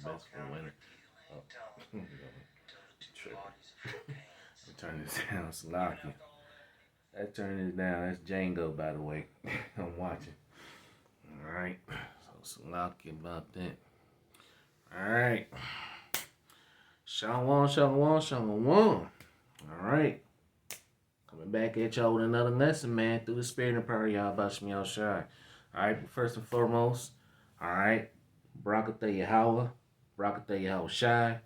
best for winter. Oh, I'm turning this down, Slocky. I turn this down. That's Django, by the way. I'm watching. All right. So Slocky about that. All right. Shalom, shalom, shalom. All right. Coming back at y'all with another lesson, man. Through the spirit and power, y'all about me outside. All right. But first and foremost, all right. Barakatah Yahweh. Barakatah Yahweh Shai.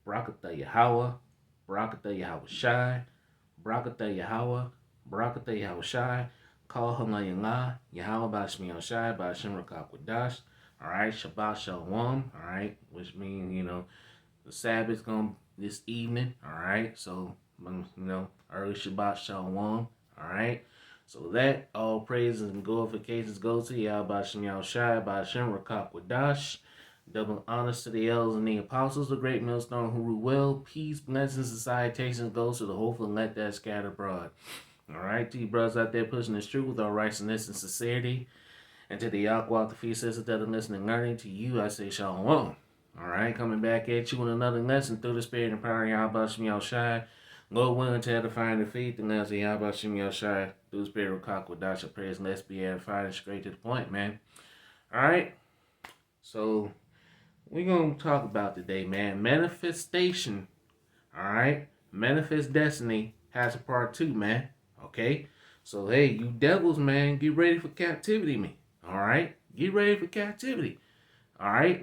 Barakatah Yahweh. Barakatah Yahweh Shai. Barakatah Yahweh. Barakatah Yahweh Shai. Call Halayah Yahweh Bashmi Al Shai. Bashim Rakakwadash. All right. Shabbat Shalom. All right. Which means, the Sabbath's going this evening. All right. So, early Shabbat Shalom. All right. So that all praises and glorifications go to Yahweh Bashim Al Shai. Bashim Rakakwadash. Double honors to the elders and the apostles, the great millstone who rule well. Peace, blessings, and salutations goes to the hopeful and let that scatter abroad. All right, to you brothers out there pushing this truth with all righteousness and sincerity. And to the Yahweh, the feast sisters that are listening and learning, to you I say shalom. All right, coming back at you with another lesson through the spirit and power of Yahweh Shem Yahushai. Lord willing to edify the faith and as Yahweh Shem Yahushai through the spirit of Kakwadash, prayers, let's be edified and straight to the point, man. All right, so we're going to talk about today, man. Manifestation. All right. Manifest destiny has a part 2, man. Okay. So, hey, you devils, man, get ready for captivity, me. All right. Get ready for captivity. All right.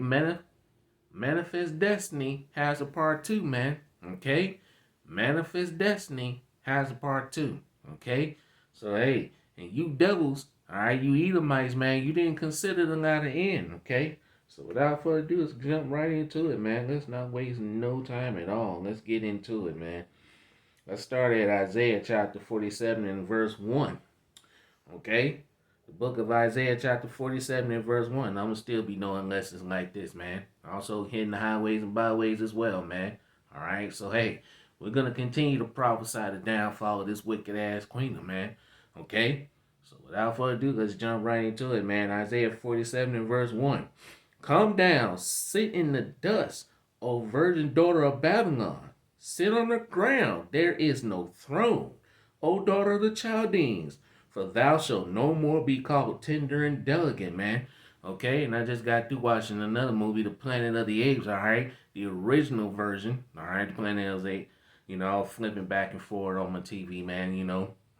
Manifest destiny has a part 2, man. Okay. Manifest destiny has a part 2. Okay. So, hey, and you devils, all right, you Edomites, man, you didn't consider the latter end. Okay. So without further ado, let's jump right into it, man. Let's not waste no time at all. Let's get into it, man. Let's start at Isaiah chapter 47 and verse 1. Okay? The book of Isaiah chapter 47 and verse 1. I'm going to still be knowing lessons like this, man. Also hitting the highways and byways as well, man. All right? So, hey, we're going to continue to prophesy the downfall of this wicked-ass queen, man. Okay? So without further ado, let's jump right into it, man. Isaiah 47 and verse 1. Come down, sit in the dust, O virgin daughter of Babylon. Sit on the ground, there is no throne, O daughter of the Chaldeans, for thou shalt no more be called tender and delicate, man. Okay, and I just got through watching another movie, The Planet of the Apes, all right? The original version, all right? The Planet of the Apes, flipping back and forth on my TV, man,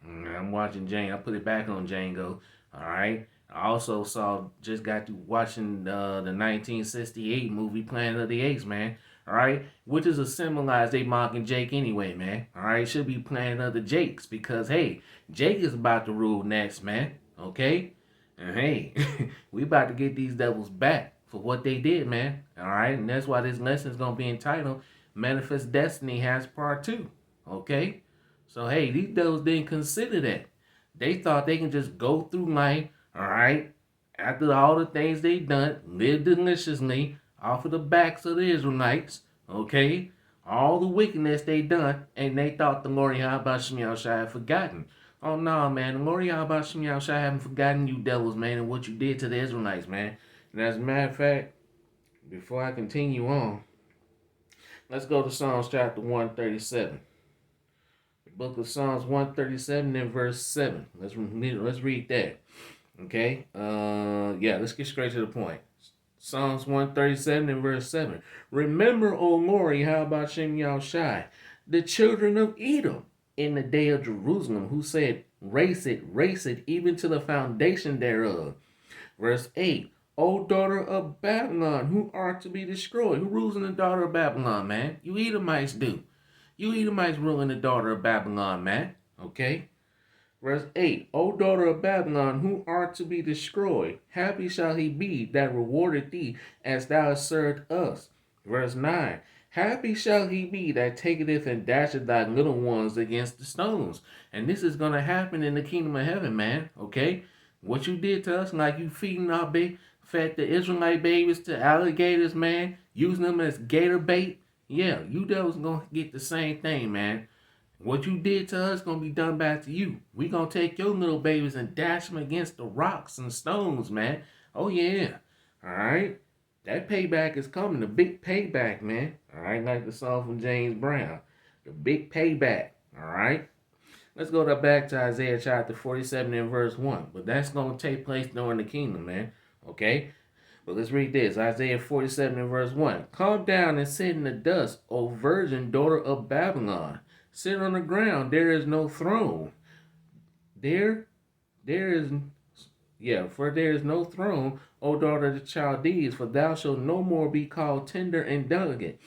I'm watching Jane. I put it back on Django, all right? I also just got to watching the 1968 movie Planet of the Apes, man. All right, which is a symbolized they mocking Jake anyway, man. All right, should be Planet of the Jakes because hey, Jake is about to rule next, man. Okay, and hey, we about to get these devils back for what they did, man. All right, and that's why this lesson is gonna be entitled "Manifest Destiny Has Part 2." Okay, so hey, these devils didn't consider that. They thought they can just go through life, all right, after all the things they done, live deliciously off of the backs of the Israelites, okay, all the wickedness they done, and they thought the Lord Yahweh Shem Yahushua had forgotten. Oh no, man, the Lord Yahweh Shem Yahushua haven't forgotten you devils, man, and what you did to the Israelites, man. And as a matter of fact, before I continue on, let's go to Psalms chapter 137. The book of Psalms 137 and verse 7. Let's read that. Okay. Let's get straight to the point. Psalms 137 and verse 7. Remember, O Lord, how about Shem Yahushai, the children of Edom in the day of Jerusalem, who said, race it, even to the foundation thereof. Verse 8. O daughter of Babylon, who are to be destroyed. Who rules in the daughter of Babylon, man? You Edomites do. You Edomites ruling the daughter of Babylon, man. Okay? Verse 8, O daughter of Babylon, who art to be destroyed, happy shall he be that rewarded thee as thou hast served us. Verse 9, happy shall he be that taketh and dasheth thy little ones against the stones. And this is going to happen in the kingdom of heaven, man, okay? What you did to us, like you feeding our fed the Israelite babies to alligators, man, using them as gator bait. Yeah, you devils going to get the same thing, man. What you did to us gonna be done back to you. We gonna take your little babies and dash them against the rocks and stones, man. Oh yeah. All right. That payback is coming. The big payback, man. All right, like the song from James Brown. The big payback. All right. Let's go back to Isaiah chapter 47 and verse 1. But that's going to take place during the kingdom, man. Okay? But let's read this. Isaiah 47 and verse 1. Come down and sit in the dust, O virgin daughter of Babylon. Sit on the ground. There is no throne. There is, for there is no throne, O daughter of the Chaldees, for thou shalt no more be called tender and delicate.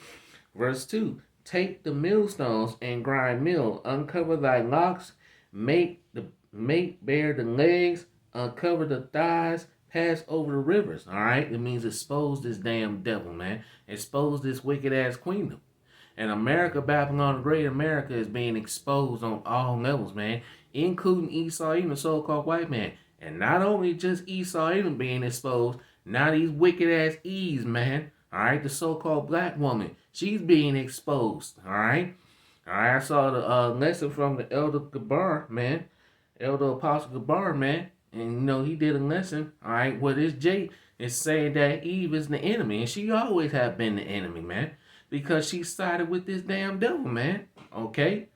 Verse 2. Take the millstones and grind meal, uncover thy locks, make bare the legs, uncover the thighs, pass over the rivers. All right, it means expose this damn devil, man. Expose this wicked ass queendom. And America, Babylon, the Great America, is being exposed on all levels, man, including Esau, even the so-called white man. And not only just Esau, even being exposed, now these wicked ass Eves, man. All right, the so-called black woman, she's being exposed. All right. All right, I saw the lesson from the Elder Gabar, man, Elder Apostle Gabar, man, and he did a lesson. All right, where this Jake is saying that Eve is the enemy, and she always have been the enemy, man, because she sided with this damn devil, man. Okay,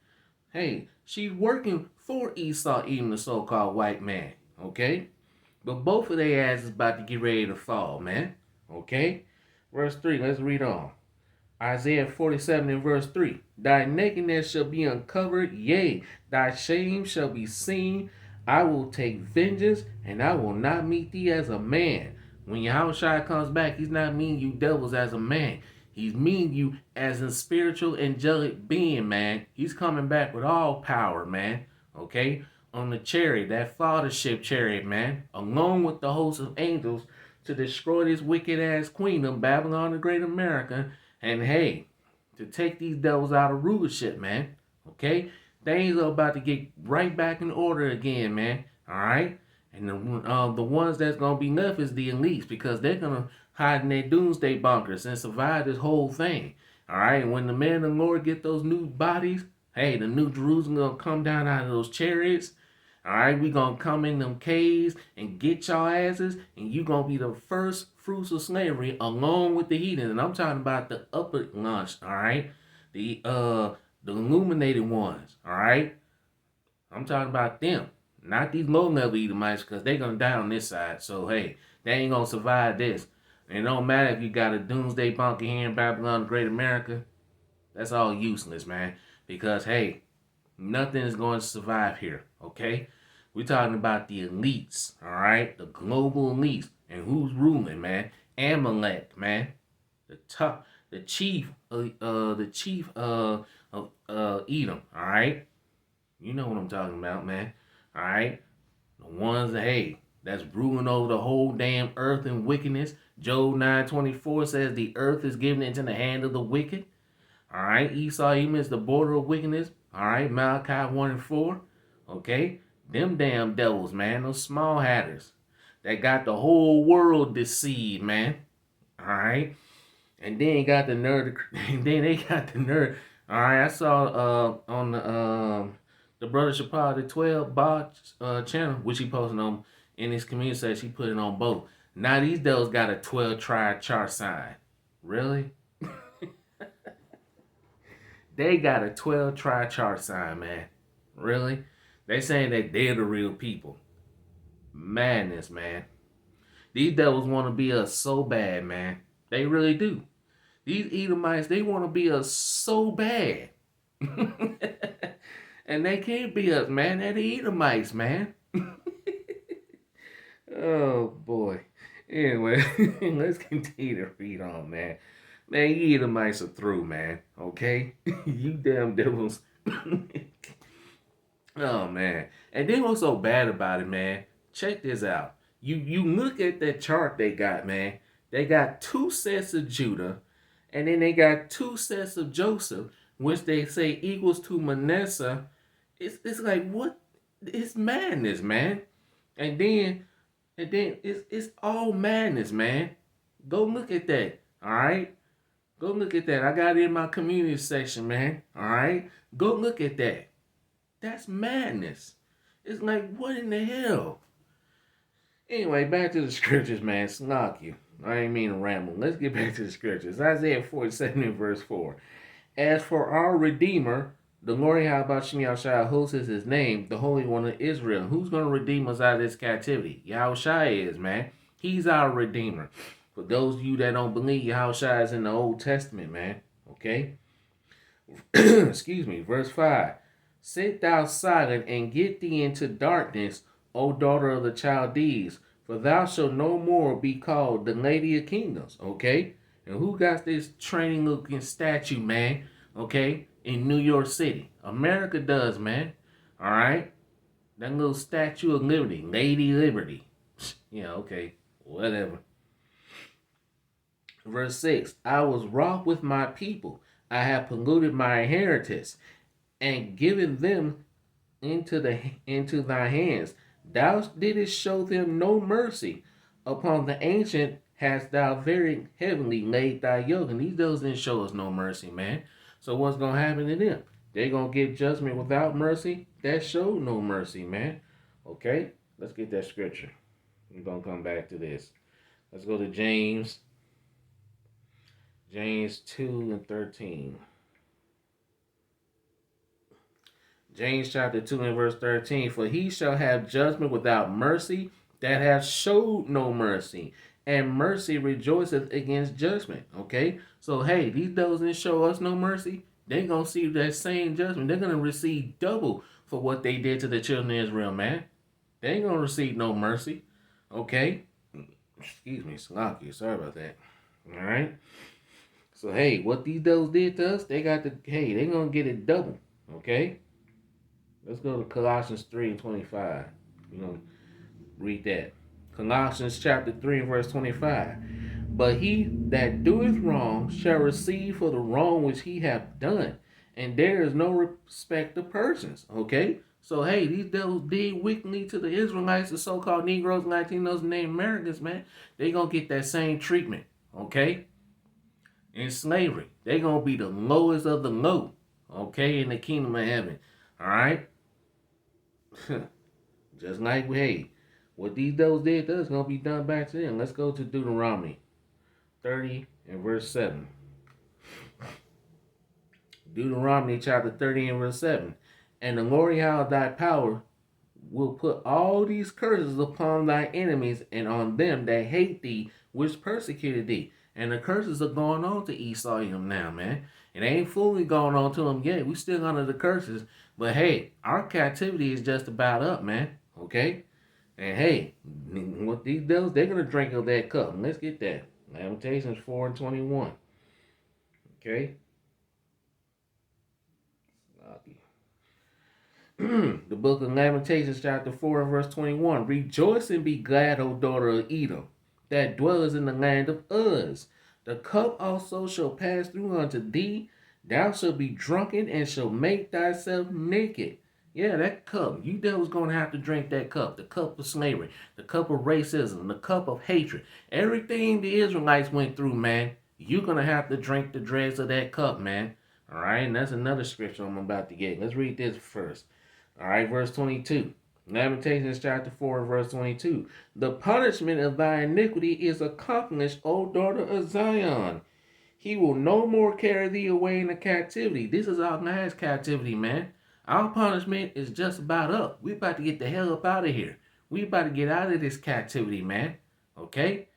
hey, she's working for Esau, even the so-called white man. Okay, but both of their asses about to get ready to fall, man. Okay, verse 3. Let's read on. Isaiah 47 and verse 3. Thy nakedness shall be uncovered, yea, thy shame shall be seen. I will take vengeance, and I will not meet thee as a man. When Yahushua comes back, he's not meeting you devils as a man. He's meeting you as a spiritual angelic being, man. He's coming back with all power, man. Okay? On the chariot, that fathership chariot, man, along with the host of angels to destroy this wicked ass queendom, Babylon the Great America. And hey, to take these devils out of rulership, man. Okay? Things are about to get right back in order again, man. Alright? And the ones that's going to be left is the elites, because they're going to hide in their doomsday bunkers and survive this whole thing. Alright? And when the men of the Lord get those new bodies, hey, the new Jerusalem going to come down out of those chariots. Alright, we gonna come in them caves and get y'all asses, and you gonna be the first fruits of slavery along with the heathen. And I'm talking about the upper lunch, alright? The illuminated ones, alright? I'm talking about them. Not these low level Edomites, because they're gonna die on this side. So hey, they ain't gonna survive this. And it don't matter if you got a doomsday bunker here in Babylon, the Great America. That's all useless, man. Because hey, nothing is going to survive here, okay? We're talking about the elites, all right? The global elites. And who's ruling, man? Amalek, man. The chief of Edom, all right? You know what I'm talking about, man. All right? The ones that, hey, that's ruling over the whole damn earth in wickedness. Job 9:24 says the earth is given into the hand of the wicked. All right, Esau even is the border of wickedness. All right, Malachi 1 and 4. Okay, them damn devils, man, those small hatters that got the whole world deceived, man. All right, and then got the nerve, and then they got the nerve. All right, I saw on the brother Chappelle the 12 bot channel, which he posted on in his community section. He put it on both. Now these devils got a 12 tribe chart sign. Really? They got a 12 tri chart sign, man. Really? They saying that they're the real people. Madness, man. These devils want to be us so bad, man. They really do. These Edomites, they want to be us so bad. And they can't be us, man. They're the Edomites, man. Oh, boy. Anyway, let's continue to read on, man. Man, you Edomites are through, man. Okay? You damn devils. Oh, man. And then what's so bad about it, man? Check this out. You look at that chart they got, man. They got 2 sets of Judah, and then they got 2 sets of Joseph, which they say equals to Manasseh. It's like, what? It's madness, man. And then it's all madness, man. Go look at that. All right? Go look at that. I got it in my community section, man. All right? Go look at that. That's madness. It's like, what in the hell? Anyway, back to the scriptures, man. Snock you. I ain't mean to ramble. Let's get back to the scriptures. Isaiah 47 and verse 4. As for our Redeemer, the Lord Yahweh Shai hosts is his name, the Holy One of Israel. Who's going to redeem us out of this captivity? Yahushua is, man. He's our Redeemer. For those of you that don't believe, Yahushua is in the Old Testament, man. Okay? Excuse me. Verse 5. Sit thou silent and get thee into darkness, O daughter of the Chaldees, for thou shalt no more be called the Lady of Kingdoms. Okay? And who got this training looking statue, man? Okay? In New York City. America does, man. Alright? That little Statue of Liberty. Lady Liberty. Yeah, okay. Whatever. Verse 6. I was wroth with my people. I have polluted my inheritance and given them into thy hands. Thou didst show them no mercy. Upon the ancient hast thou very heavily laid thy yoke. And these doesn't show us no mercy, man. So what's gonna happen to them? They're gonna get judgment without mercy. That showed no mercy, man. Okay, let's get that scripture. We're gonna come back to this. Let's go to James. James 2 and 13. James chapter 2 and verse 13. For he shall have judgment without mercy that hath showed no mercy. And mercy rejoiceth against judgment. Okay? So, hey, these doesn't show us no mercy. They're going to see that same judgment. They're going to receive double for what they did to the children of Israel, man. They ain't going to receive no mercy. Okay? Excuse me, Slocky. Sorry about that. All right? So, hey, what these devils did to us, they got to, hey, they're going to get it double. Okay? Let's go to Colossians 3 and 25. We're going to read that. Colossians chapter 3 and verse 25. But he that doeth wrong shall receive for the wrong which he hath done. And there is no respect of persons. Okay? So, hey, these devils did wickedly to the Israelites, the so-called Negroes, Latinos, and Native Americans, man. They going to get that same treatment. Okay? In slavery. They going to be the lowest of the low. Okay? In the kingdom of heaven. All right? Just like, hey, what these devils did to us is going to be done back to them. Let's go to Deuteronomy 30 and verse 7. Deuteronomy chapter 30 and verse 7. And the Lord Yahweh thy power will put all these curses upon thy enemies and on them that hate thee, which persecuted thee. And the curses are going on to Esau and them now, man. It ain't fully going on to them yet. We still under the curses. But hey, our captivity is just about up, man. Okay? And hey, what these devils, they're going to drink of that cup. And let's get that. Lamentations 4 and 21. Okay? The book of Lamentations chapter 4 and verse 21. Rejoice and be glad, O daughter of Edom, that dwellest in the land of Uz. The cup also shall pass through unto thee. Thou shalt be drunken and shalt make thyself naked. Yeah, that cup. You devils going to have to drink that cup. The cup of slavery. The cup of racism. The cup of hatred. Everything the Israelites went through, man. You're going to have to drink the dregs of that cup, man. All right, and that's another scripture I'm about to get. Let's read this first. All right, verse 22. Lamentations chapter 4, verse 22. The punishment of thy iniquity is accomplished, O daughter of Zion. He will no more carry thee away into captivity. This is our last captivity, man. Our punishment is just about up. We about to get the hell up out of here. We about to get out of this captivity, man. Okay?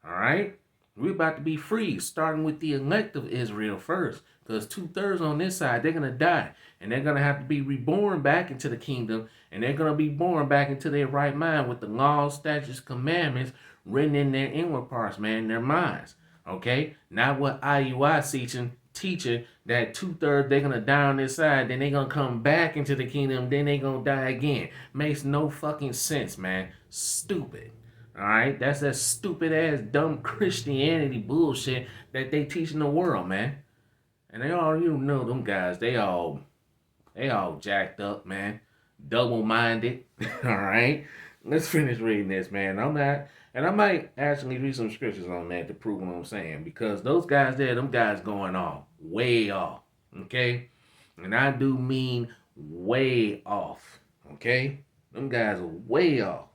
All right? We're about to be free, starting with the elect of Israel first. Because 2/3 on this side, they're going to die. And they're going to have to be reborn back into the kingdom. And they're going to be born back into their right mind with the laws, statutes, commandments written in their inward parts, man, their minds. Okay? Not what IUI teaching that 2/3 they're going to die on this side. Then they're going to come back into the kingdom. Then they're going to die again. Makes no fucking sense, man. Stupid. Alright, that's that stupid ass dumb Christianity bullshit that they teach in the world, man. And they all, you know, them guys, they all jacked up, man. Double-minded. Alright. Let's finish reading this, man. I might actually read some scriptures on that to prove what I'm saying. Because those guys there, them guys going off. Way off. Okay? And I do mean way off. Okay? Them guys are way off.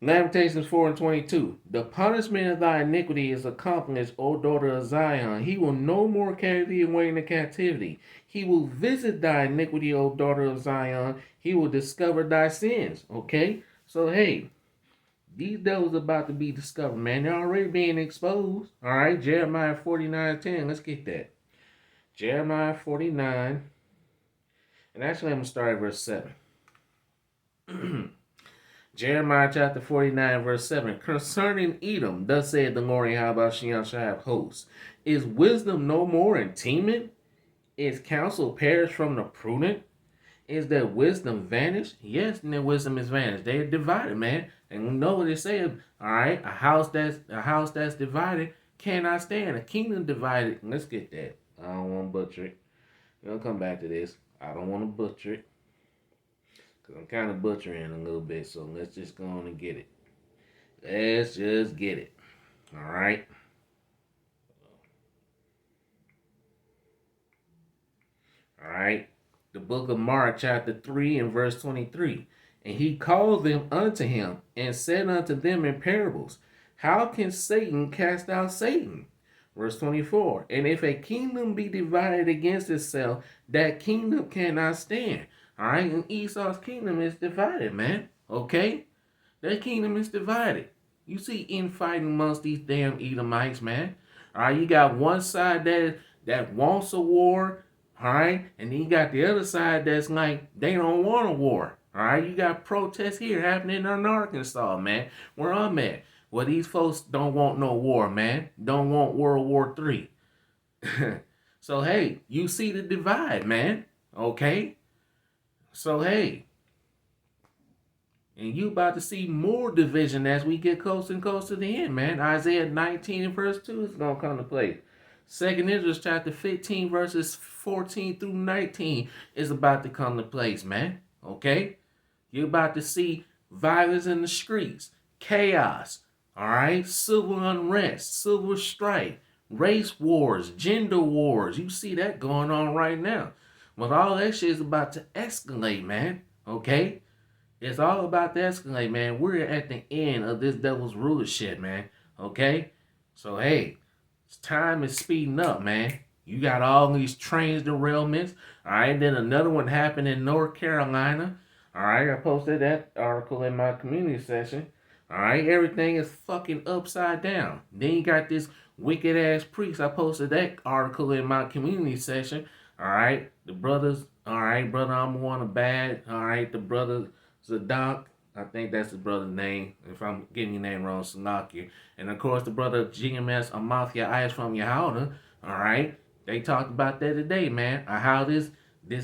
Lamentations 4 and 22. The punishment of thy iniquity is accomplished, O daughter of Zion. He will no more carry thee away into captivity. He will visit thy iniquity, O daughter of Zion. He will discover thy sins. Okay? So, hey, these devils about to be discovered, man. They're already being exposed. All right? Jeremiah 49:10. Let's get that. Jeremiah 49. And actually, I'm going to start at verse 7. Jeremiah chapter 49, verse 7. Concerning Edom, thus saith the Lord Yahweh shall have hosts. Is wisdom no more in Teman? Is counsel perished from the prudent? Is their wisdom vanished? Yes, and their wisdom is vanished. They are divided, man. And you know what it says. All right, a house that's divided cannot stand. A kingdom divided. Let's get that. I don't want to butcher it. We'll come back to this. I don't want to butcher it. Because I'm kind of butchering a little bit, so let's just go on and get it. Let's just get it. All right. All right. The book of Mark, chapter 3 and verse 23. And he called them unto him and said unto them in parables, how can Satan cast out Satan? Verse 24. And if a kingdom be divided against itself, that kingdom cannot stand. All right. And Esau's kingdom is divided, man. Okay. Their kingdom is divided. You see infighting amongst these damn Edomites, man. All right, you got one side that wants a war, all right, and then you got the other side that's like they don't want a war. All right, you got protests here happening in Arkansas, man, where I'm at. Well, these folks don't want no war, man. Don't want World War III. So hey, you see the divide, man. Okay. So hey. And you about to see more division as we get closer and closer to the end, man. Isaiah 19 and verse 2 is going to come to play. 2nd Israel chapter 15 verses 14 through 19 is about to come to place, man. Okay? You're about to see violence in the streets, chaos, all right? Civil unrest, civil strife, race wars, gender wars. You see that going on right now. But all that shit is about to escalate, man. Okay? It's all about the escalate, man. We're at the end of this devil's rulership, man. Okay? So, hey, time is speeding up, man. You got all these trains derailments. All right, then another one happened in North Carolina. All right, I posted that article in my community section. All right, everything is fucking upside down. Then you got this wicked ass priest. I posted that article in my community section. All right, the brothers. All right, brother, I'm one of bad. All right, the brother Zadok, I think that's his brother's name. If I'm getting your name wrong, Salakia. And of course, the brother GMS Amathia Ayes from Yehuda. All right, they talked about that today, man. How this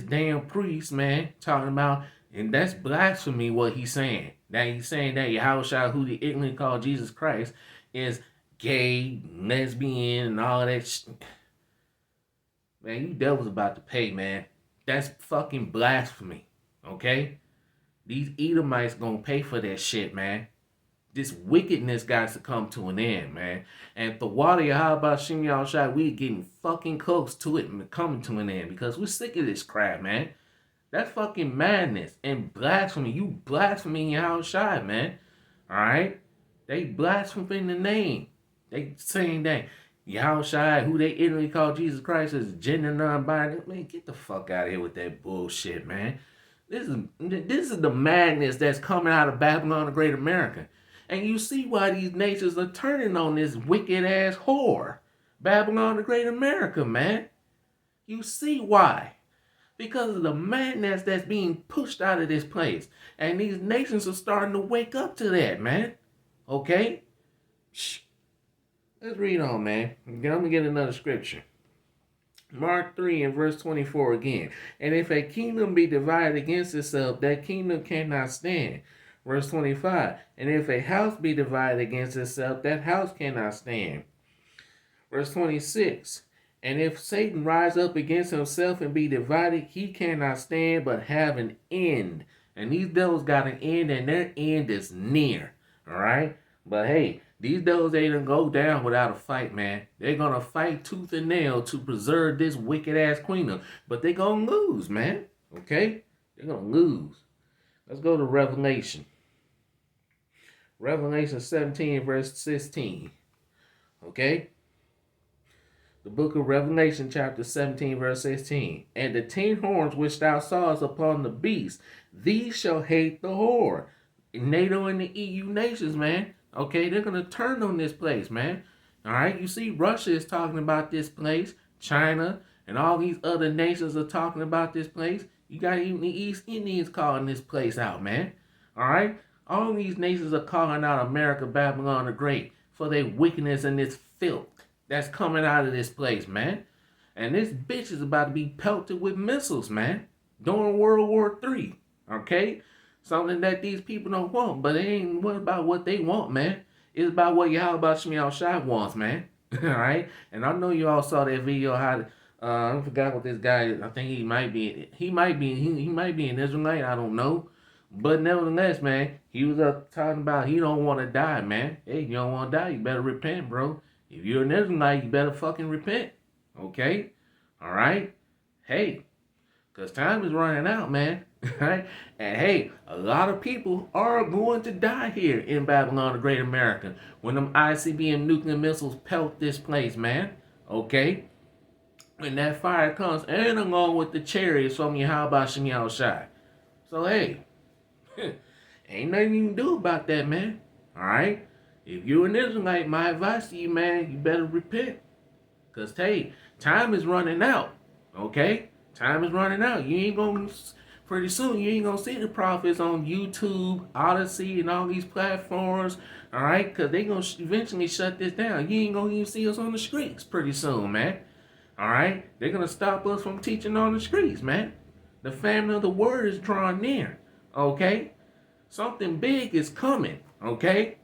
damn priest, man, talking about, and that's blasphemy what he's saying. That he's saying that Yahushua, who the ignorant call Jesus Christ, is gay, lesbian, and all that. Man, you devils about to pay, man. That's fucking blasphemy. Okay. These Edomites gonna pay for that shit, man. This wickedness got to come to an end, man. And the water, how about Shem Yahushua, we getting fucking close to it and coming to an end because we're sick of this crap, man. That's fucking madness and blasphemy. You blaspheming Yahushua, man. Alright? They blaspheming the name. They saying that Yahushua, who they ignorantly call Jesus Christ, is gender non-binary. Man, get the fuck out of here with that bullshit, man. This is the madness that's coming out of Babylon the Great America. And you see why these nations are turning on this wicked ass whore. Babylon the Great America, man. You see why. Because of the madness that's being pushed out of this place. And these nations are starting to wake up to that, man. Okay? Shh. Let's read on, man. I'm going to get another scripture. Mark 3 and verse 24 again. And if a kingdom be divided against itself, that kingdom cannot stand. Verse 25. And if a house be divided against itself, that house cannot stand. Verse 26. And if Satan rise up against himself and be divided, he cannot stand but have an end. And these devils got an end, and their end is near. All right? But hey, these devils ain't gonna go down without a fight, man. They're gonna fight tooth and nail to preserve this wicked ass queendom. But they're gonna lose, man. Okay? They're gonna lose. Let's go to Revelation. Revelation 17, verse 16. Okay? The book of Revelation, chapter 17, verse 16. And the 10 horns which thou sawest upon the beast, these shall hate the whore. NATO and the EU nations, man. Okay, they're going to turn on this place, man. All right, you see, Russia is talking about this place. China and all these other nations are talking about this place. You got even the East Indians calling this place out, man. All right, all these nations are calling out America, Babylon the Great for their wickedness and this filth that's coming out of this place, man. And this bitch is about to be pelted with missiles, man, during World War III. Okay? Something that these people don't want, but it ain't about what they want, man. It's about what Yahweh Shemiel Shai wants, man. Alright? And I know you all saw that video how I forgot what this guy is. I think he might be an Israelite, I don't know. But nevertheless, man, he was talking about he don't want to die, man. Hey, you don't want to die, you better repent, bro. If you're an Israelite, you better fucking repent. Okay? Alright? Hey, because time is running out, man. Right? And hey, a lot of people are going to die here in Babylon, the Great America, when them ICBM nuclear missiles pelt this place, man. Okay? When that fire comes, and along with the chariots from Yahweh Shemiel Shai. So hey, ain't nothing you can do about that, man. Alright? If you're an Israelite, my advice to you, man, you better repent. Because, hey, time is running out. Okay? Time is running out. You ain't going to, pretty soon, you ain't going to see the prophets on YouTube, Odyssey, and all these platforms. Alright? Because they going to eventually shut this down. You ain't going to even see us on the streets pretty soon, man. Alright? They're going to stop us from teaching on the streets, man. The family of the word is drawing near. Okay? Something big is coming. Okay?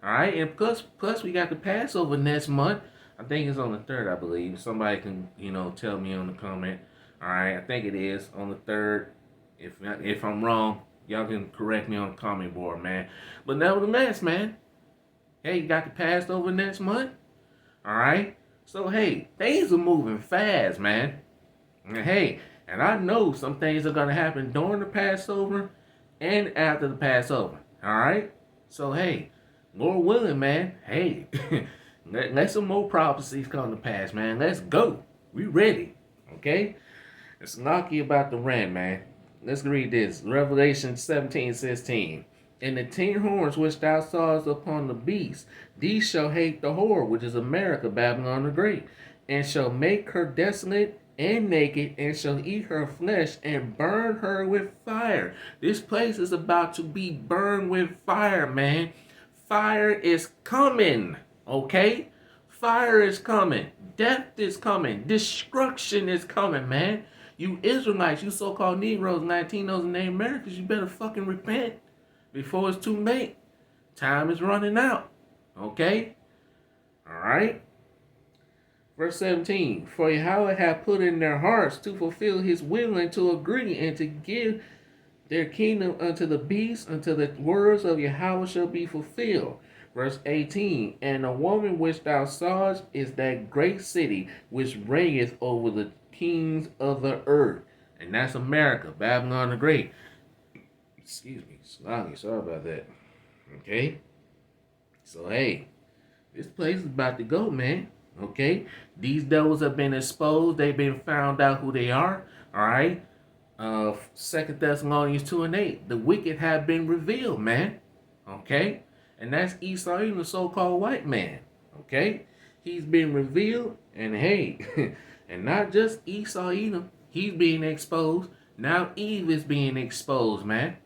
Alright, and plus we got the Passover next month. I think it's on the 3rd, I believe. Somebody can, tell me on the comment. Alright, I think it is on the 3rd. If I'm wrong, y'all can correct me on the comment board, man. But nevertheless, man, hey, you got the Passover next month. Alright? So hey, things are moving fast, man. And hey, and I know some things are gonna happen during the Passover and after the Passover. Alright? So hey, Lord willing, man, hey, let some more prophecies come to pass, man. Let's go. We ready. Okay? It's knocky about the ram, man. Let's read this. Revelation 17:16. And the 10 horns which thou sawest upon the beast, these shall hate the whore, which is America, Babylon the Great, and shall make her desolate and naked, and shall eat her flesh and burn her with fire. This place is about to be burned with fire, man. Fire is coming, okay? Fire is coming. Death is coming. Destruction is coming, man. You Israelites, you so-called Negroes, Latinos, and Native Americans, you better fucking repent before it's too late. Time is running out, okay? All right? Verse 17, for Yahweh hath put in their hearts to fulfill his will and to agree and to give their kingdom unto the beast, until the words of Yahweh shall be fulfilled. Verse 18, and the woman which thou sawest is that great city which reigneth over the kings of the earth. And that's America, Babylon the Great. Excuse me, sorry about that. Okay? So hey, this place is about to go, man. Okay? These devils have been exposed. They've been found out who they are. Alright? 2 Thessalonians 2:8. The wicked have been revealed, man. Okay? And that's Esau, even the so-called white man. Okay? He's been revealed. And hey, and not just Esau, Edom. He's being exposed. Now Eve is being exposed, man.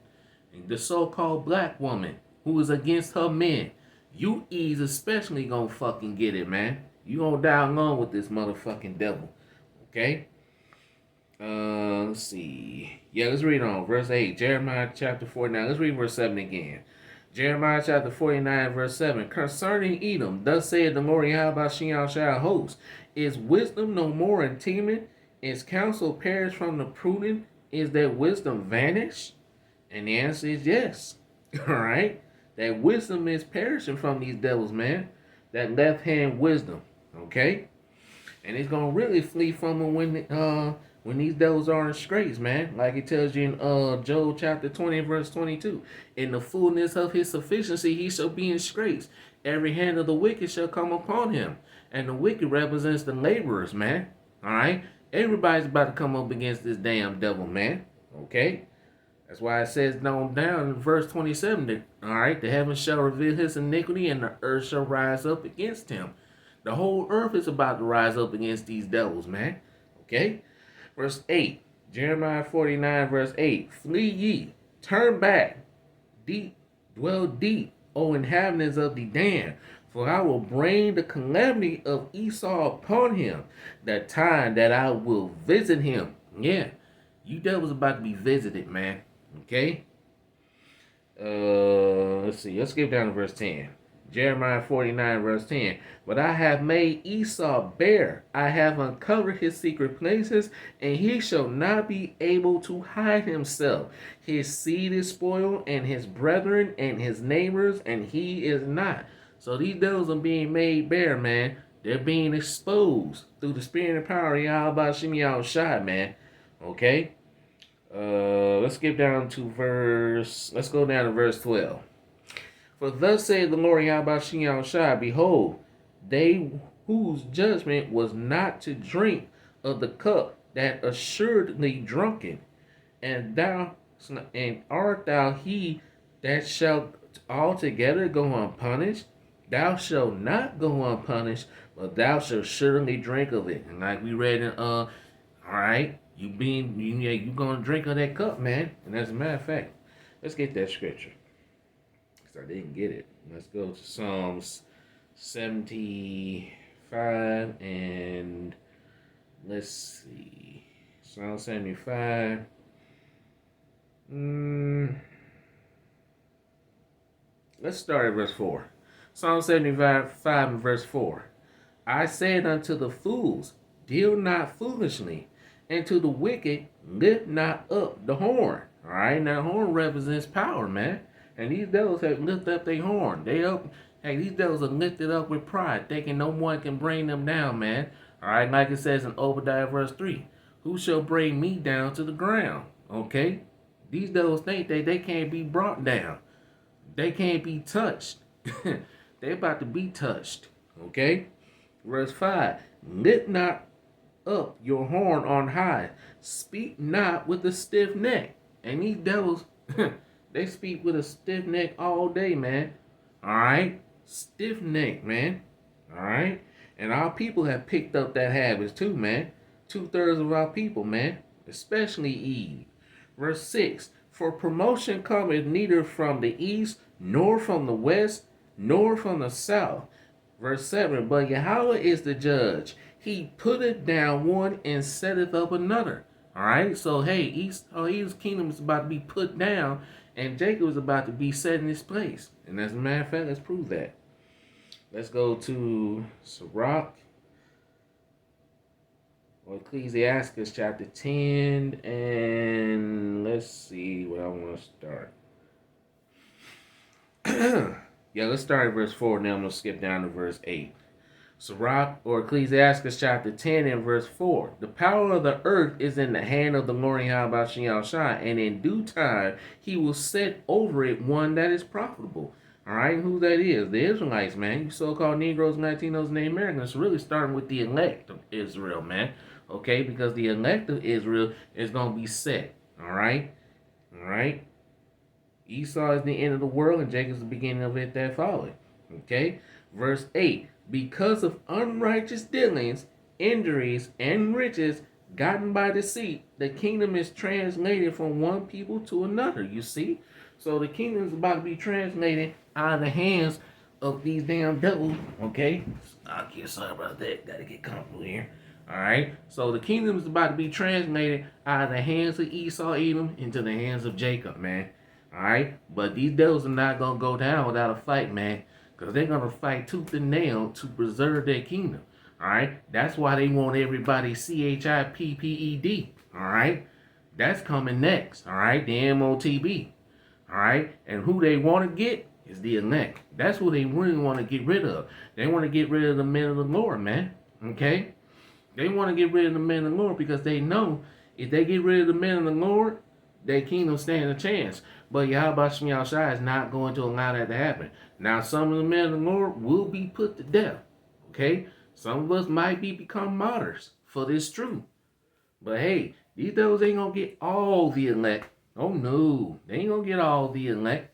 And the so-called black woman who is against her men. You Eves especially gonna fucking get it, man. You gonna die along with this motherfucking devil. Okay? Let's see. Yeah, let's read on. Verse 8. Jeremiah chapter 49. Let's read verse 7 again. Jeremiah chapter 49, verse 7. Concerning Edom, thus saith the Lord Yahweh Shemiel Shai host, is wisdom no more in Teman? Is counsel perished from the prudent? Is that wisdom vanished? And the answer is yes. Alright? That wisdom is perishing from these devils, man. That left hand wisdom. Okay? And it's gonna really flee from them when when these devils are in straits, man. Like it tells you in Job chapter 20, verse 22. In the fullness of his sufficiency, he shall be in straits. Every hand of the wicked shall come upon him. And the wicked represents the laborers, man. All right? Everybody's about to come up against this damn devil, man. Okay? That's why it says down in verse 27, that, all right, the heavens shall reveal his iniquity and the earth shall rise up against him. The whole earth is about to rise up against these devils, man. Okay? Verse 8, Jeremiah 49, verse 8, flee ye, turn back, deep, dwell deep, O inhabitants of the damned, for I will bring the calamity of Esau upon him, the time that I will visit him. Yeah, you devils about to be visited, man. Okay? Let's see. Let's skip down to verse 10. Jeremiah 49, verse 10. But I have made Esau bare. I have uncovered his secret places, and he shall not be able to hide himself. His seed is spoiled, and his brethren, and his neighbors, and he is not. So these devils are being made bare, man. They're being exposed through the spirit and power of Yahweh Shem Yahushua, man. Okay? Let's skip down to let's go down to verse 12. For thus saith the Lord Yahweh Shem Yahushua, behold, they whose judgment was not to drink of the cup that assuredly drunken, and art thou he that shall altogether go unpunished? Thou shalt not go unpunished, but thou shalt surely drink of it. And like we read in all right, you gonna drink of that cup, man. And as a matter of fact, let's get that scripture. Because I didn't get it. Let's go to Psalms 75 and let's see. Psalm 75. Let's start at verse 4. Psalm 75 and verse 4. I said unto the fools, deal not foolishly, and to the wicked, lift not up the horn. All right, now horn represents power, man. And these devils have lifted up their horn. These devils are lifted up with pride, thinking no one can bring them down, man. All right, like it says in Obadiah verse 3, who shall bring me down to the ground? Okay, these devils think that they can't be brought down. They can't be touched. They're about to be touched. Okay, verse 5, lift not up your horn on high. Speak not with a stiff neck. And these devils, they speak with a stiff neck all day, man. All right? Stiff neck, man. All right? And our people have picked up that habit too, man. 2/3 of our people, man. Especially Eve. Verse 6, for promotion cometh neither from the east, nor from the west, nor from the south. Verse 7, but Yahweh is the judge. He putteth down one and setteth up another. All right, so hey, Eve's kingdom is about to be put down, and Jacob is about to be set in his place. And as a matter of fact, let's prove that. Let's go to Sirach, or Ecclesiastes chapter 10, and let's see where I want to start. Yeah, let's start at verse 4, and then I'm going to skip down to verse 8. Sirach, or Ecclesiastes chapter 10 and verse 4. The power of the earth is in the hand of the Lord Yahweh Shem Yahushua, and in due time he will set over it one that is profitable. All right, who that is? The Israelites, man. You so-called Negroes, Latinos, and Native Americans. It's really starting with the elect of Israel, man. Okay, because the elect of Israel is going to be set. All right? All right? Esau is the end of the world, and Jacob is the beginning of it that followed. Okay? Verse 8. Because of unrighteous dealings, injuries, and riches gotten by deceit, the kingdom is translated from one people to another. You see? So the kingdom is about to be translated out of the hands of these damn devils. Okay? I'll get sorry about that. Gotta get comfortable here. Alright? So the kingdom is about to be translated out of the hands of Esau, Edom, into the hands of Jacob, man. Alright? But these devils are not going to go down without a fight, man. Because they're going to fight tooth and nail to preserve their kingdom. Alright? That's why they want everybody CHIPPED. Alright? That's coming next. Alright? The MOTB. Alright? And who they want to get is the elect. That's who they really want to get rid of. They want to get rid of the men of the Lord, man. Okay? They want to get rid of the men of the Lord because they know If they get rid of the men of the Lord, their kingdom stand a chance. But Yahweh Shem Yahushua is not going to allow that to happen. Now, some of the men of the Lord will be put to death. Okay? Some of us might become martyrs for this truth. But hey, these devils ain't gonna get all the elect. Oh no, they ain't gonna get all the elect.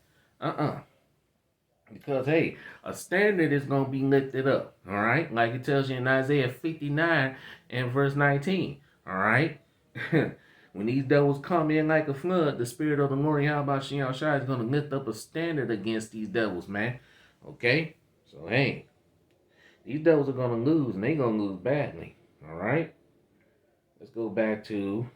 Because hey, a standard is gonna be lifted up. All right, like it tells you in Isaiah 59 and verse 19. All right. When these devils come in like a flood, the Spirit of the Lord Yahweh Shai is going to lift up a standard against these devils, man. Okay? So, hey, these devils are going to lose, and they're going to lose badly. All right? Let's go back to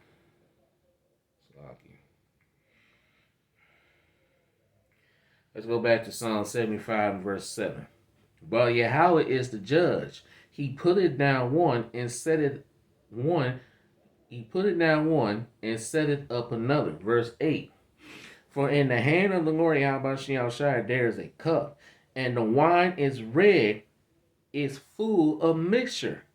Psalm 75 and verse 7. But Yahweh is the judge. He put it down one and set it one. He put it down one and set it up another. Verse 8. For in the hand of the Lord Yahweh Shai there is a cup, and the wine is red, is full of mixture.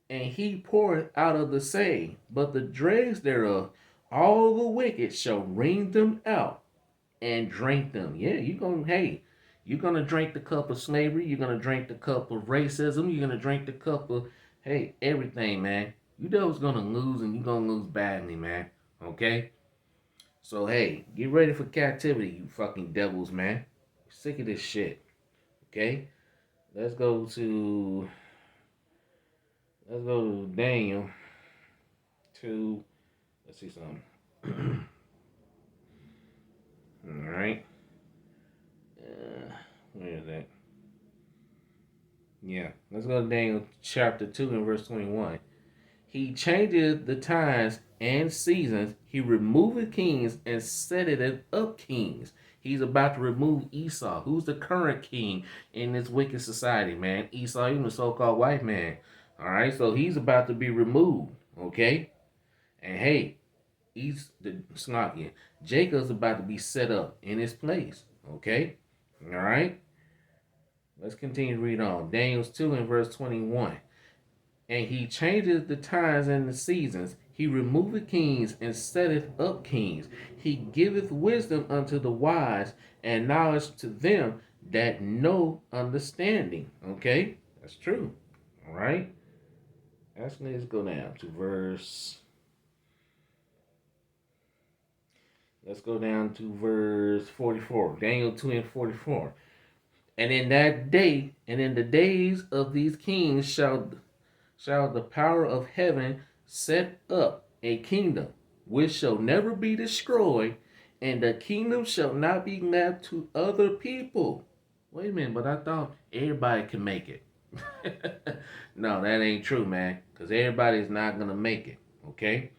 And he poureth out of the same, but the dregs thereof, all the wicked shall wring them out and drink them. Yeah, you're gonna drink the cup of slavery, you're gonna drink the cup of racism, you're gonna drink the cup of everything, man. You know it's gonna lose, and you're gonna lose badly, man. Okay? So hey, get ready for captivity, you fucking devils, man. Sick of this shit. Okay? Let's go to Daniel 2. Let's see something. Alright. Where is that? Yeah. Let's go to Daniel chapter 2 and verse 21. He changeth the times and seasons. He removeth kings and setteth up kings. He's about to remove Esau, who's the current king in this wicked society, man. Esau, even the so-called white man. All right, so he's about to be removed, okay? And hey, he's the Snarky. Jacob's about to be set up in his place, okay? All right? Let's continue to read on. Daniel 2 and verse 21. And he changes the times and the seasons. He removeth kings and setteth up kings. He giveth wisdom unto the wise and knowledge to them that know understanding. Okay? That's true. All right? Actually, let's go down to verse. Let's go down to verse 44. Daniel 2 and 44. And in that day, and in the days of these kings shall the power of heaven set up a kingdom which shall never be destroyed, and the kingdom shall not be left to other people. Wait a minute, but I thought everybody can make it. No, that ain't true, man, because everybody's not going to make it, okay?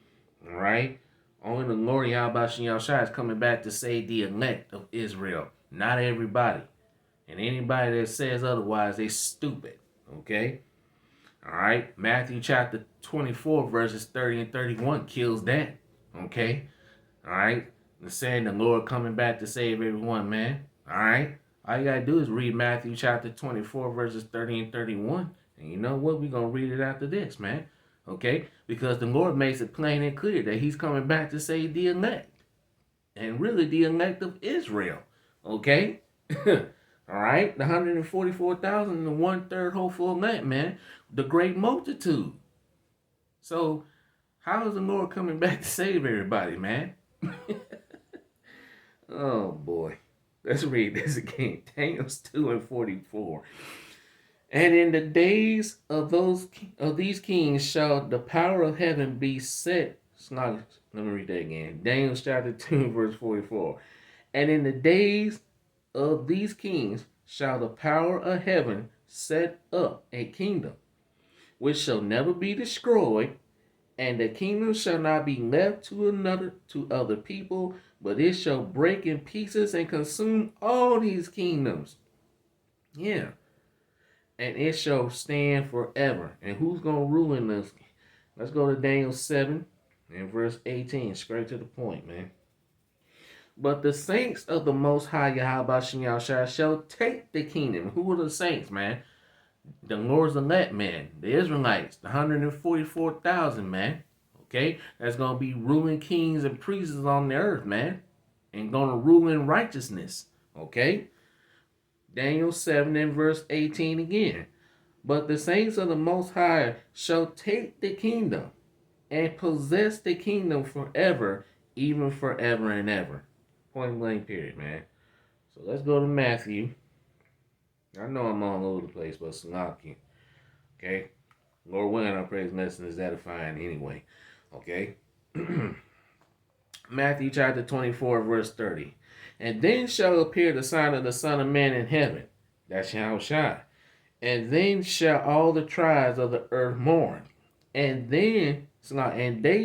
All right? Only the Lord Yahweh Shai is coming back to save the elect of Israel, not everybody. And anybody that says otherwise, they stupid, okay? All right, Matthew chapter 24, verses 30 and 31 kills that. Okay, all right. The saying the Lord coming back to save everyone, man. All right, all you gotta do is read Matthew chapter 24, verses 30 and 31. And you know what? We're gonna read it after this, man. Okay, because the Lord makes it plain and clear that He's coming back to save the elect, and really the elect of Israel. Okay. All right, the 144,000 and the 1/3 hopeful elect, man, the great multitude. So, how is the Lord coming back to save everybody, man? Oh boy, let's read this again. Daniel 2 and 44. And in the days of these kings shall the power of heaven be set. Let me read that again. Daniel chapter 2 verse 44. And in the days of these kings shall the power of heaven set up a kingdom, which shall never be destroyed, and the kingdom shall not be left to other people, but it shall break in pieces and consume all these kingdoms. Yeah. And it shall stand forever. And who's going to rule in this? Let's go to Daniel 7 and verse 18. Straight to the point, man. But the saints of the Most High Yahweh shall take the kingdom. Who are the saints, man? The Lord's elect, man. The Israelites. The 144,000, man. Okay? That's going to be ruling kings and priests on the earth, man. And going to rule in righteousness. Okay? Daniel 7 and verse 18 again. But the saints of the Most High shall take the kingdom and possess the kingdom forever, even forever and ever. Point blank period, man. So let's go to Matthew. I know I'm all over the place, but it's lucky. Okay? Lord willing, our praise lesson is edifying anyway. Okay? Matthew chapter 24, verse 30. And then shall appear the sign of the Son of Man in heaven. That shall shine. And then shall all the tribes of the earth mourn. And they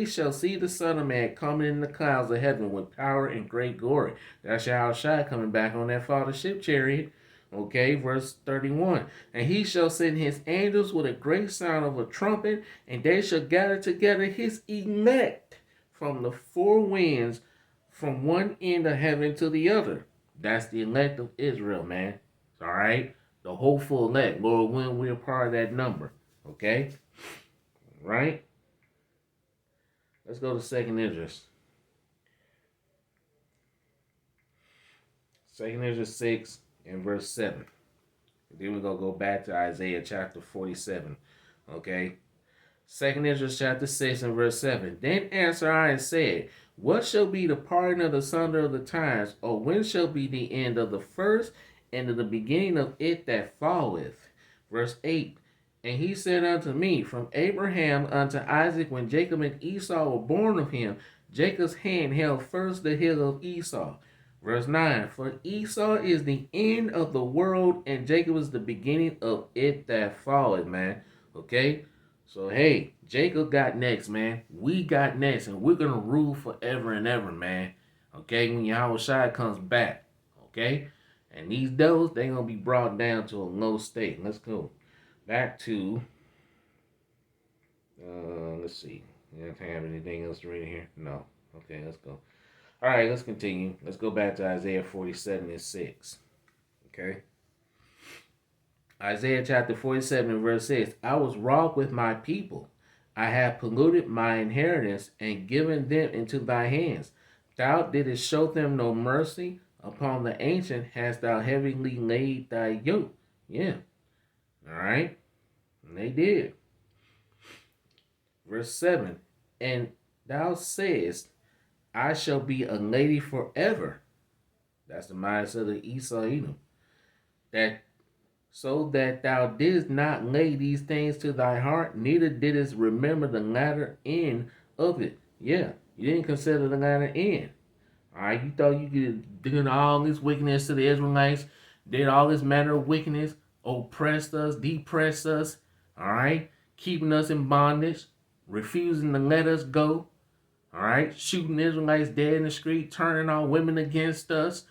shall see the Son of Man coming in the clouds of heaven with power and great glory. That shall shine coming back on that Father ship chariot. Okay, verse 31. And he shall send his angels with a great sound of a trumpet, and they shall gather together his elect from the four winds, from one end of heaven to the other. That's the elect of Israel, man. All right? The hopeful elect. Lord, when we're part of that number. Okay? Right? Let's go to 2nd Esdras. 2nd Esdras 6 and verse 7. Then we're going to go back to Isaiah chapter 47. Okay? 2nd Esdras chapter 6 and verse 7. Then answered I and said, what shall be the pardon of the sunder of the times, or when shall be the end of the first, and of the beginning of it that falleth? Verse 8. And he said unto me, from Abraham unto Isaac, when Jacob and Esau were born of him, Jacob's hand held first the heel of Esau. Verse 9. For Esau is the end of the world, and Jacob is the beginning of it that falleth, man. Okay? So, hey, Jacob got next, man. We got next, and we're going to rule forever and ever, man. Okay? When Yahweh Shai comes back. Okay? And these devils, they're going to be brought down to a low state. Let's go back to, let's see. You don't have anything else to read here? No. Okay, let's go. All right, let's continue. Let's go back to Isaiah 47 and 6. Okay? Isaiah chapter 47 and verse 6. I was wroth with my people. I have polluted my inheritance and given them into thy hands. Thou didst show them no mercy. Upon the ancient hast thou heavily laid thy yoke. Yeah. All right. And they did. Verse 7. And thou sayest, I shall be a lady forever. That's the mindset of Esau Edom. That so that thou didst not lay these things to thy heart, neither didst remember the latter end of it. Yeah, you didn't consider the latter end. All right, you thought you could do all this wickedness to the Israelites, did all this manner of wickedness, oppressed us, depressed us, all right, keeping us in bondage, refusing to let us go, all right, shooting Israelites dead in the street, turning our women against us,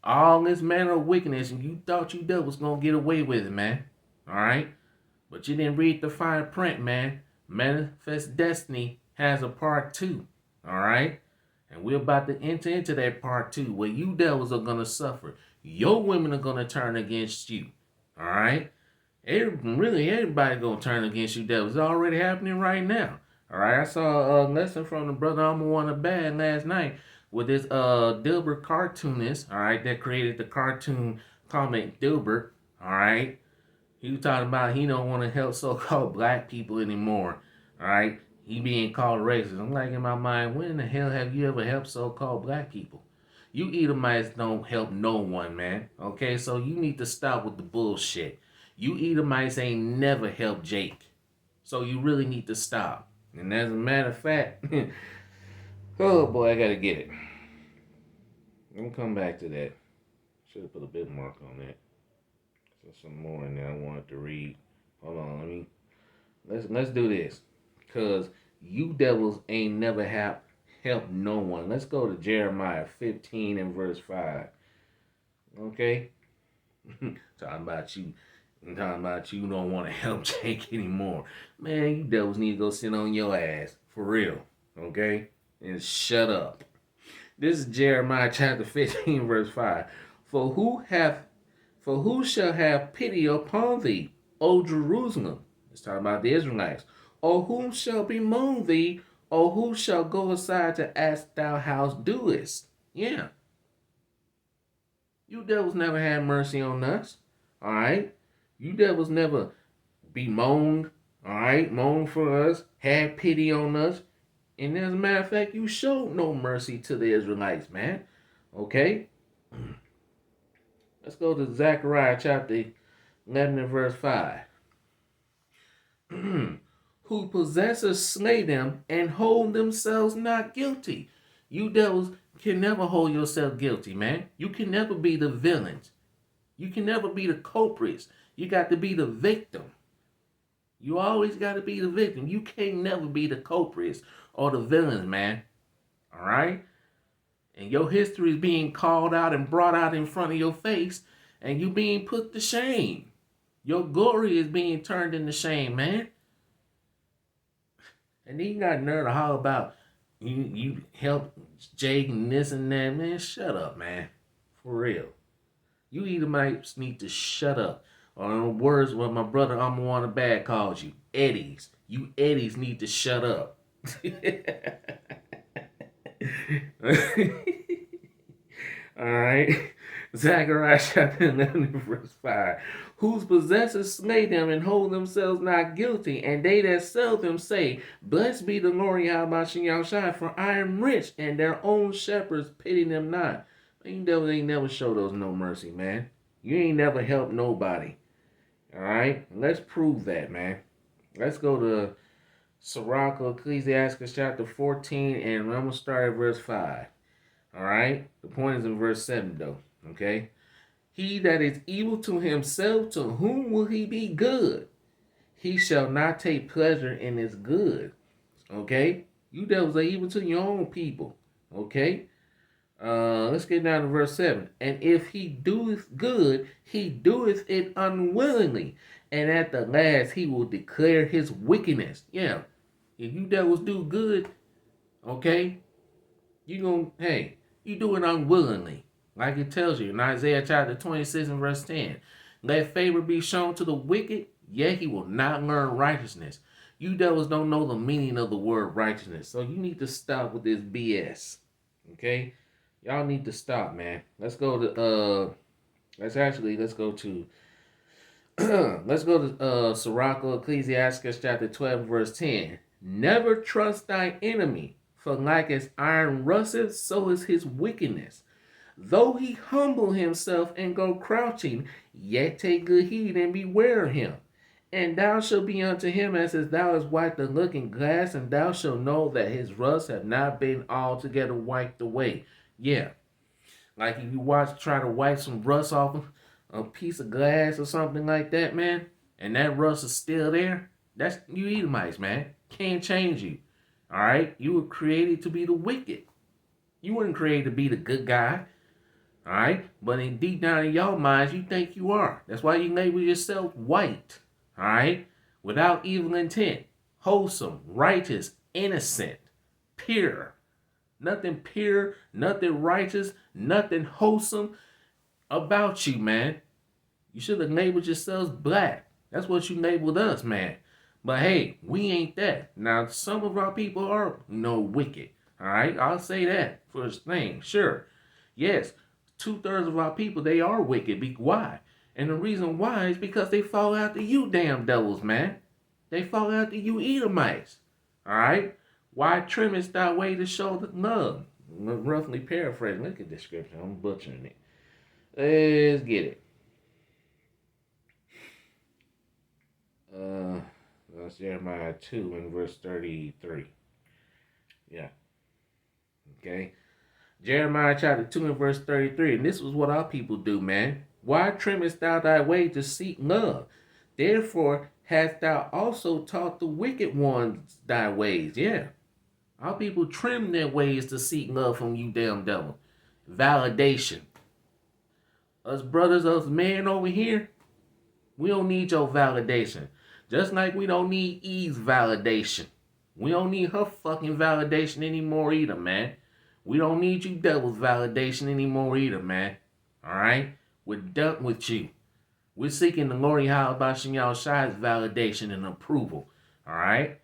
all this manner of wickedness, and you thought you was going to get away with it, man. All right? But you didn't read the fine print, man. Manifest Destiny has a part 2. All right? And we're about to enter into that part 2 where you devils are going to suffer. Your women are going to turn against you. All right? Everybody going to turn against you devils. It's already happening right now. All right? I saw a lesson from the brother I'm one of bad last night with this Dilbert cartoonist, all right, that created the cartoon comic Dilbert, all right. He was talking about he don't want to help so-called black people anymore, all right. He being called racist. I'm like, in my mind, when in the hell have you ever helped so-called black people? You Edomites don't help no one, man, okay? So you need to stop with the bullshit. You Edomites ain't never helped Jake. So you really need to stop. And as a matter of fact, oh boy, I gotta get it. Let me come back to that. Should have put a bit mark on that. There's some more in there I wanted to read. Hold on, let's do this. Cause you devils ain't never helped no one. Let's go to Jeremiah 15 and verse 5. Okay? Talking about you don't want to help Jake anymore. Man, you devils need to go sit on your ass. For real. Okay? And shut up. This is Jeremiah chapter 15, verse 5. For who shall have pity upon thee, O Jerusalem? It's talking about the Israelites. Or whom shall bemoan thee, Or who shall go aside to ask thou how doest? Yeah. You devils never had mercy on us. All right. You devils never bemoaned. All right. Moaned for us. Had pity on us. And as a matter of fact, you showed no mercy to the Israelites, man. Okay. Let's go to Zechariah chapter 11 and verse 5. Who possessors slay them and hold themselves not guilty. You devils can never hold yourself guilty, man. You can never be the villains. You can never be the culprits. You got to be the victim. You always got to be the victim. You can't never be the culprits or the villains, man. All right? And your history is being called out and brought out in front of your face, and you being put to shame. Your glory is being turned into shame, man. And then you got nerve to holler about you help Jake and this and that, man. Shut up, man. For real. You Edomites need to shut up. Or in words what my brother I'm one of bad calls you, Eddies. You Eddies need to shut up. Alright. Zechariah chapter 11 verse 5. Whose possessors slay them and hold themselves not guilty, and they that sell them say, Blessed be the Lord Yahweh, for I am rich, and their own shepherds pity them not. Man, you devils ain't never showed us no mercy, man. You ain't never helped nobody. Alright? Let's prove that, man. Let's go to Sirach, Ecclesiastes chapter 14, and I'm going to start at verse 5. Alright? The point is in verse 7, though. Okay? He that is evil to himself, to whom will he be good? He shall not take pleasure in his good. Okay? You devils are evil to your own people. Okay? Let's get down to verse 7. And if he doeth good, he doeth it unwillingly. And at the last he will declare his wickedness. Yeah. If you devils do good, okay, you do it unwillingly. Like it tells you in Isaiah chapter 26 and verse 10. Let favor be shown to the wicked, yet he will not learn righteousness. You devils don't know the meaning of the word righteousness. So you need to stop with this BS. Okay? Y'all need to stop, man. Let's go to Sirach, Ecclesiastes chapter 12 verse 10. Never trust thy enemy, for like as iron rusteth, so is his wickedness. Though he humble himself and go crouching, yet take good heed and beware of him. And thou shalt be unto him as if thou hast wiped a looking glass, and thou shalt know that his rust have not been altogether wiped away. Yeah. Like if you try to wipe some rust off a piece of glass or something like that, man, and that rust is still there, that's you Edomites, man. Can't change you. Alright? You were created to be the wicked. You weren't created to be the good guy. All right, but in deep down in your minds, you think you are. That's why you label yourself white. All right, without evil intent, wholesome, righteous, innocent, pure. Nothing pure, nothing righteous, nothing wholesome about you, man. You should have labeled yourselves black. That's what you labeled us, man. But hey, we ain't that. Now, some of our people are, wicked. All right, I'll say that for a thing. Sure, yes. 2/3 of our people, they are wicked. Why? And the reason why is because they fall after you damn devils, man. They fall after you Edomites. Alright? Why trimmest thy way to show the love? Roughly paraphrasing. Look at the description. I'm butchering it. Let's get it. That's Jeremiah 2 and verse 33. Yeah. Okay. Jeremiah chapter 2 and verse 33. And this was what our people do, man. Why trimmest thou thy way to seek love? Therefore hast thou also taught the wicked ones thy ways. Yeah. Our people trim their ways to seek love from you damn devil. Validation. Us brothers, us men over here, we don't need your validation. Just like we don't need Eve's validation. We don't need her fucking validation anymore either, man. We don't need you devil's validation anymore either, man. Alright? We're done with you. We're seeking the Lord Yahweh Shai's validation and approval. Alright?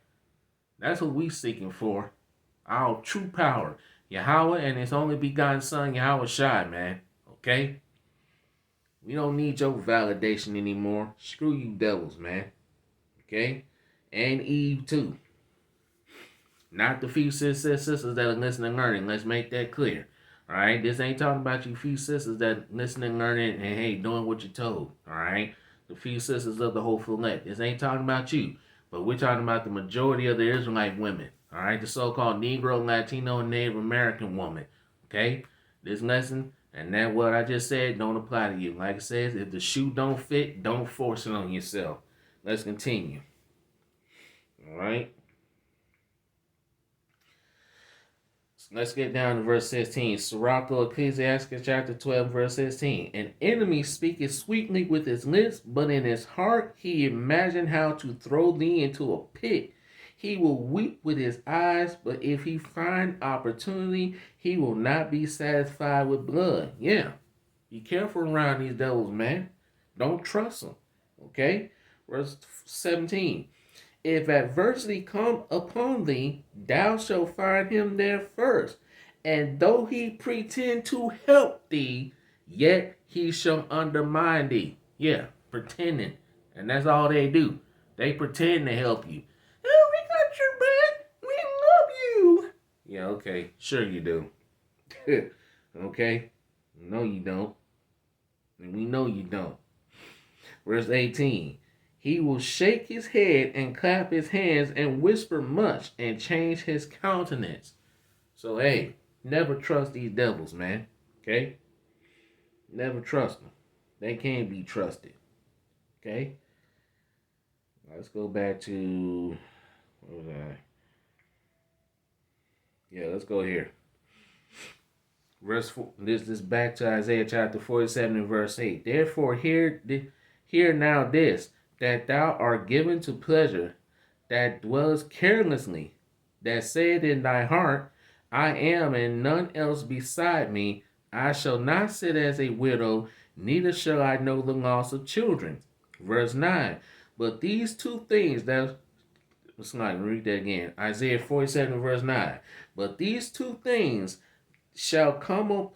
That's what we seeking for. Our true power. Yahweh and his only begotten son, Yahweh Shai, man. Okay? We don't need your validation anymore. Screw you devils, man. Okay? And Eve too. Not the few sisters that are listening and learning. Let's make that clear. Alright? This ain't talking about you few sisters that listening and learning and hey, doing what you're told. Alright? The few sisters of the whole fillet. This ain't talking about you. But we're talking about the majority of the Israelite women. Alright? The so-called Negro, Latino, and Native American woman. Okay? This lesson and that what I just said don't apply to you. Like I said, if the shoe don't fit, don't force it on yourself. Let's continue. Alright? Let's get down to verse 16. Sirach, Ecclesiastes chapter 12, verse 16. An enemy speaketh sweetly with his lips, but in his heart he imagined how to throw thee into a pit. He will weep with his eyes, but if he find opportunity, he will not be satisfied with blood. Yeah. Be careful around these devils, man. Don't trust them. Okay? Verse 17. If adversity come upon thee, thou shalt find him there first. And though he pretend to help thee, yet he shall undermine thee. Yeah, pretending. And that's all they do. They pretend to help you. Oh, we got your back. We love you. Yeah, okay. Sure you do. Okay? No, you don't. And we know you don't. Verse 18. He will shake his head and clap his hands and whisper much and change his countenance. So, hey, never trust these devils, man. Okay? Never trust them. They can't be trusted. Okay? Let's go back to... What was I? Yeah, let's go here. Verse 4. This is back to Isaiah chapter 47 and verse 8. Therefore, hear now this, that thou art given to pleasure, that dwellest carelessly, that said in thy heart, I am and none else beside me. I shall not sit as a widow, neither shall I know the loss of children. Verse 9. But these two things that... Let's not read that again. Isaiah 47 verse 9. But these two things shall come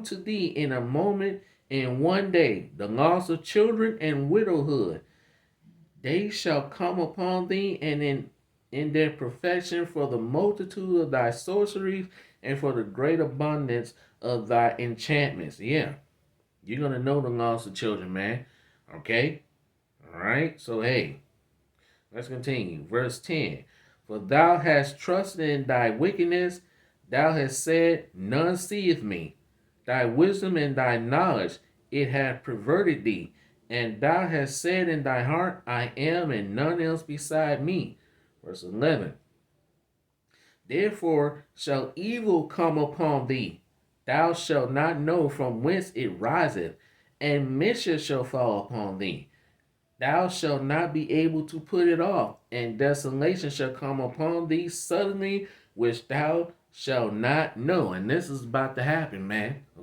to thee in a moment, in one day, the loss of children and widowhood. They shall come upon thee, and in their perfection, for the multitude of thy sorceries and for the great abundance of thy enchantments. Yeah, you're gonna know the loss of children, man. Okay, all right. So hey, let's continue. Verse 10. For thou hast trusted in thy wickedness. Thou hast said, none seeth me. Thy wisdom and thy knowledge, it hath perverted thee. And thou hast said in thy heart, I am and none else beside me. Verse 11. Therefore shall evil come upon thee. Thou shalt not know from whence it riseth, and mischief shall fall upon thee. Thou shalt not be able to put it off, and desolation shall come upon thee suddenly, which thou shalt not know. And this is about to happen, man.